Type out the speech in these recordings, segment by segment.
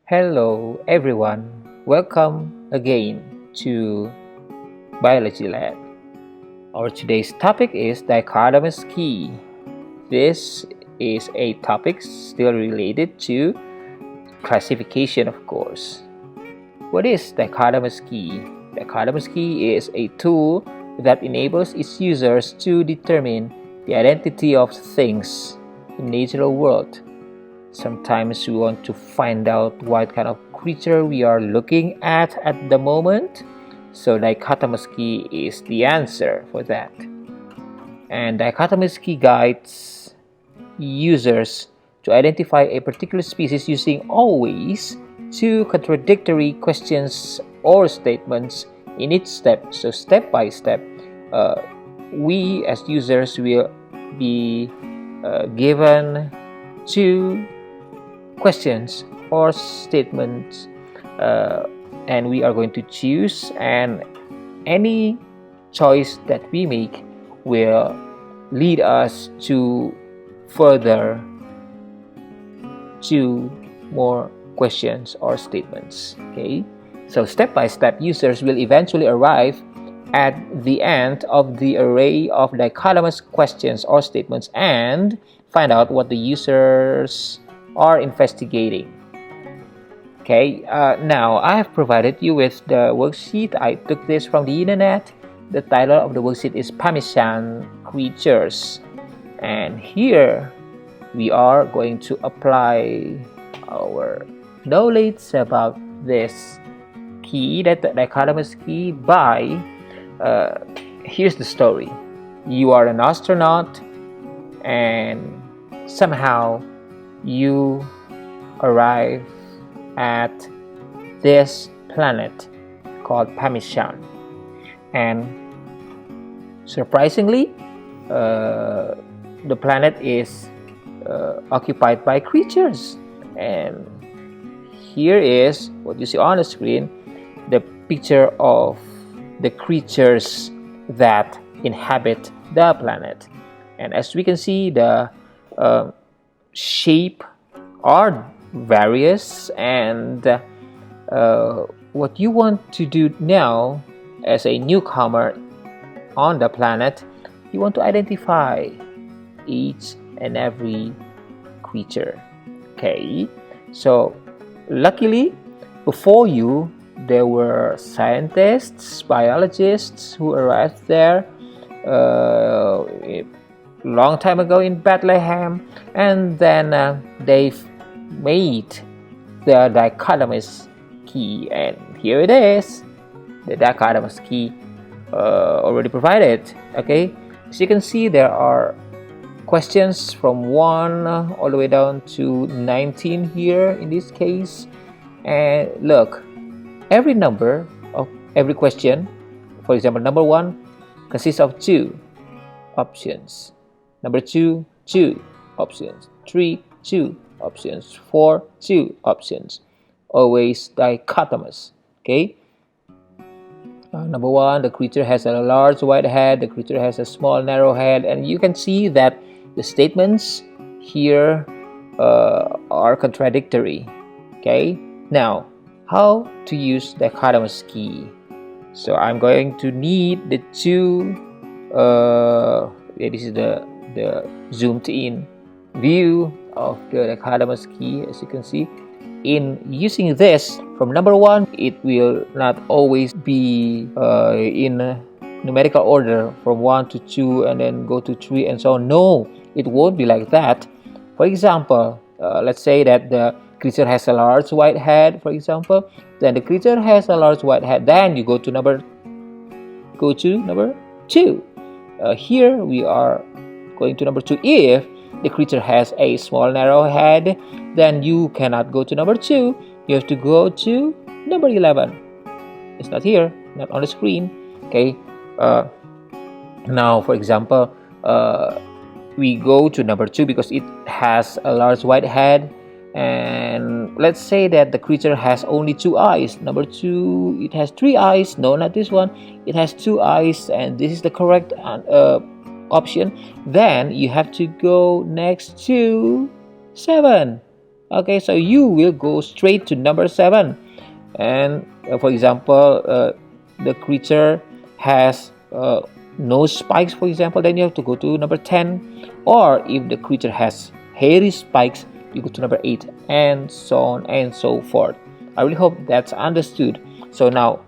Hello everyone, welcome again to Biology Lab. Our today's topic is dichotomous key. This is a topic still related to classification, of course. What is dichotomous key? Dichotomous key is a tool that enables its users to determine the identity of things in the natural world. Sometimes we want to find out what kind of creature we are looking at the moment. So dichotomous key is the answer for that. And dichotomous key guides users to identify a particular species using always two contradictory questions or statements in each step. So step by step, we as users will be given two questions or statements, and we are going to choose, and any choice that we make will lead us to further two more questions or statements. Okay, so step by step, users will eventually arrive at the end of the array of dichotomous questions or statements and find out what the users are investigating. Okay, now I have provided you with the worksheet. I took this from the internet. The title of the worksheet is Parmesan Creatures, and here we are going to apply our knowledge about this key, that dichotomous key, by here's the story. You are an astronaut and somehow you arrive at this planet called Parmesan, and surprisingly the planet is occupied by creatures. And here is what you see on the screen, the picture of the creatures that inhabit the planet. And as we can see, the shape are various, and what you want to do now as a newcomer on the planet, you want to identify each and every creature. Okay, so luckily before you there were scientists, biologists who arrived there long time ago in Bethlehem, and then they've made the dichotomous key, and here it is, the dichotomous key already provided. Okay, as you can see, there are questions from 1 all the way down to 19 here in this case. And look, every number of every question, for example, number 1 consists of 2 options, number 2, 2 options, 3, 2 options, 4, 2 options, always dichotomous. Okay, number 1, the creature has a large white head, the creature has a small narrow head, and you can see that the statements here are contradictory. Okay, now how to use dichotomous key? So I'm going to need the two this is the zoomed in view of the dichotomous key. As you can see, in using this, from number 1, it will not always be in numerical order from 1 to 2 and then go to 3 and so on. No, it won't be like that. For example, let's say that the creature has a large white head, for example. Then the creature has a large white head, then you go to number 2. Here we are going to number 2. If the creature has a small narrow head, then you cannot go to number 2. You have to go to number 11. It's not here, not on the screen. Okay, now for example, we go to number 2 because it has a large white head, and let's say that the creature has only 2 eyes. Number 2, it has 3 eyes. No, not this one. It has 2 eyes, and this is the correct option. Then you have to go next to 7. Okay, so you will go straight to number 7. And for example, the creature has no spikes, for example, then you have to go to number 10. Or if the creature has hairy spikes, you go to number 8, and so on and so forth. I really hope that's understood. So now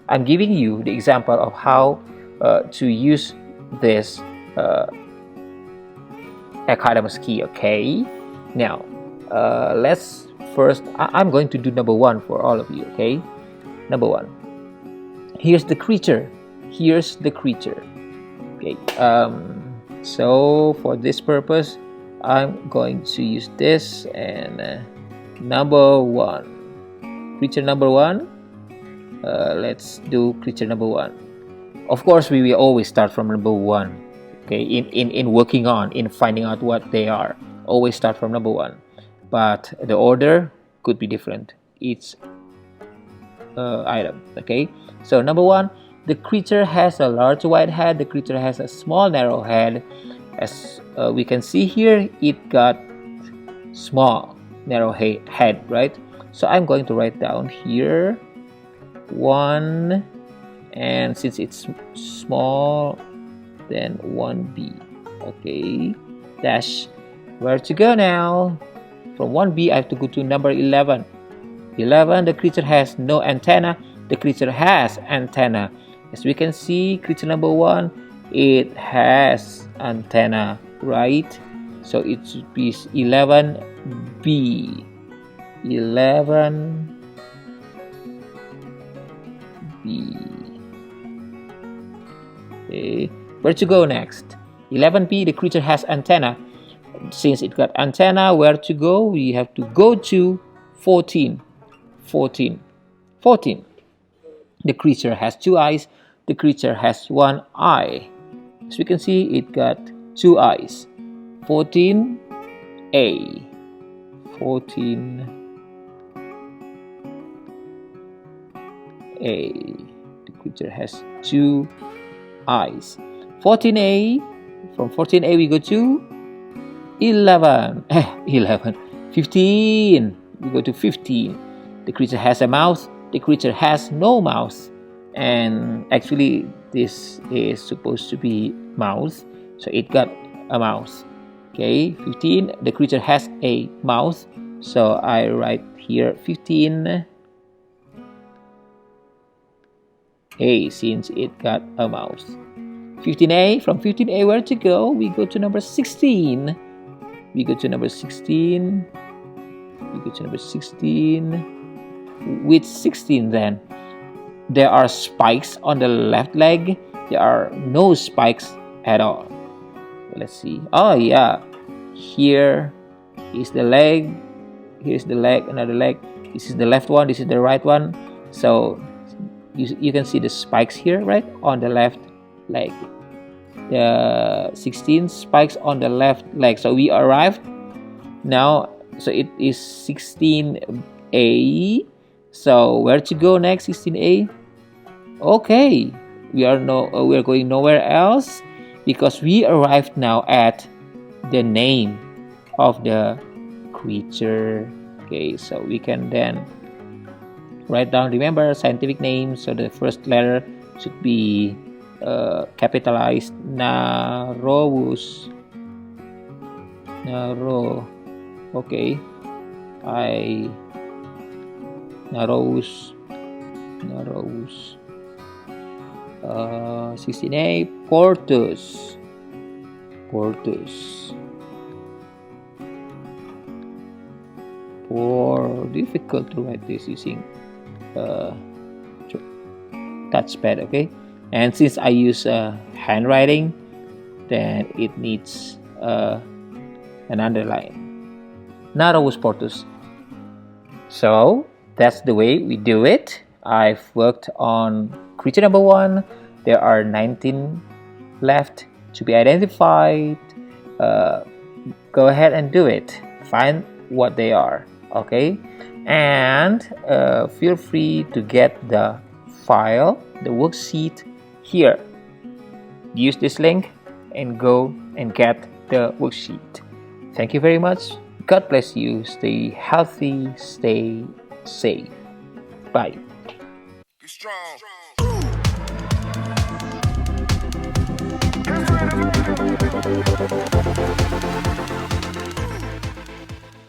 I'm giving you the example of how to use this Dichotomous key. Okay, now let's first, I'm going to do number 1 for all of you. Okay, number 1, here's the creature. Okay, so for this purpose I'm going to use this, and number 1, creature number 1. Let's do creature number 1. Of course, we will always start from number 1. Okay, in working on, in finding out what they are, always start from number 1, but the order could be different each item. Okay, so number 1, the creature has a large wide head, the creature has a small narrow head. As we can see here, it got small narrow head, right? So I'm going to write down here 1, and since it's small, then 1b. Okay, dash. Where to go now? From 1b I have to go to number 11. 11, the creature has no antenna, the creature has antenna. As we can see, creature number 1, it has antenna, right? So it should be 11b. 11b. Okay, where to go next? 11b, the creature has antenna. Since it got antenna, where to go? We have to go to 14. 14. The creature has 2 eyes, the creature has 1 eye. As we can see, it got 2 eyes. 14a. 14a. The creature has 2 eyes. 14a. From 14a we go to 11. 15. We go to 15. The creature has a mouth, the creature has no mouth. And actually this is supposed to be mouth, so it got a mouth. Okay, 15, the creature has a mouth, so I write here 15a since it got a mouth. 15a. From 15a, where to go? We go to number 16. We go to number 16. With 16, then there are spikes on the left leg. There are no spikes at all. Let's see. Oh yeah, here is the leg. Here's the leg, another leg. This is the left one, this is the right one. So you can see the spikes here, right, on the left leg. The 16 spikes on the left leg. So we arrived now. So it is 16a. So where to go next? 16a. Okay, we are going nowhere else, because we arrived now at the name of the creature. Okay, so we can then write down, remember, scientific name. So the first letter should be capitalized, Narowus. Okay, Narowus. 16a, Portus. Difficult to write this using touchpad. Okay, and since I use handwriting, then it needs an underline. Narowus Portus. So that's the way we do it. I've worked on creature number 1. There are 19 left to be identified. Go ahead and do it. Find what they are. Okay, and feel free to get the file, the worksheet here. Use this link and go and get the worksheet. Thank you very much. God bless you. Stay healthy, stay safe. Bye. Be strong.